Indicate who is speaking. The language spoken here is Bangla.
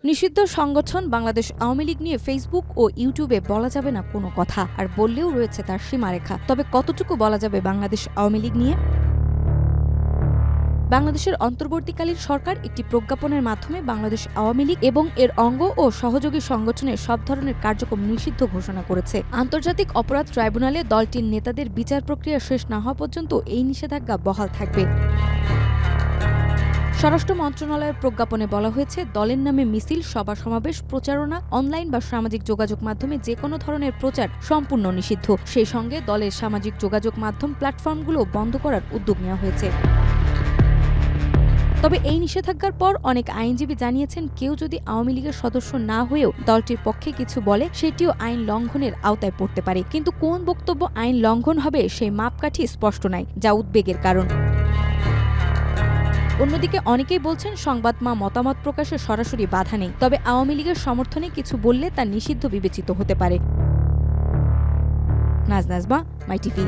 Speaker 1: নিষিদ্ধ সংগঠন বাংলাদেশ আওয়ামী লীগ নিয়ে ফেসবুক ও ইউটিউবে বলা যাবে না কোনো কথা, আর বললেও রয়েছে তার সীমারেখা। তবে কতটুকু বলা যাবে বাংলাদেশ আওয়ামী লীগ নিয়ে? বাংলাদেশের অন্তর্বর্তীকালীন সরকার একটি প্রজ্ঞাপনের মাধ্যমে বাংলাদেশ আওয়ামী লীগ এবং এর অঙ্গ ও সহযোগী সংগঠনের সব ধরনের কার্যক্রম নিষিদ্ধ ঘোষণা করেছে। আন্তর্জাতিক অপরাধ ট্রাইব্যুনালে দলটির নেতাদের বিচার প্রক্রিয়া শেষ না হওয়া পর্যন্ত এই নিষেধাজ্ঞা বহাল থাকবে। স্বরাষ্ট্র মন্ত্রণালয়ের প্রজ্ঞাপনে বলা হয়েছে, দলের নামে মিছিল, সভা সমাবেশ, প্রচারণা, অনলাইন বা সামাজিক যোগাযোগ মাধ্যমে যে কোনো ধরনের প্রচার সম্পূর্ণ নিষিদ্ধ। সেই সঙ্গে দলের সামাজিক যোগাযোগ মাধ্যম প্ল্যাটফর্মগুলো বন্ধ করার উদ্যোগ নেওয়া হয়েছে। তবে এই নিষেধাজ্ঞার পর অনেক আইনজীবী জানিয়েছেন, কেউ যদি আওয়ামী লীগের সদস্য না হয়েও দলটির পক্ষে কিছু বলে, সেটিও আইন লঙ্ঘনের আওতায় পড়তে পারে। কিন্তু কোন বক্তব্য আইন লঙ্ঘন হবে সেই মাপকাঠি স্পষ্ট নাই, যা উদ্বেগের কারণ। অন্যদিকে অনেকেই বলছেন, সংবাদ বা মতামত প্রকাশে সরাসরি বাধা নেই, তবে আওয়ামী লীগের সমর্থনে কিছু বললে তা নিষিদ্ধ বিবেচিত হতে পারে। নাজনাজবা, মাই টিভি।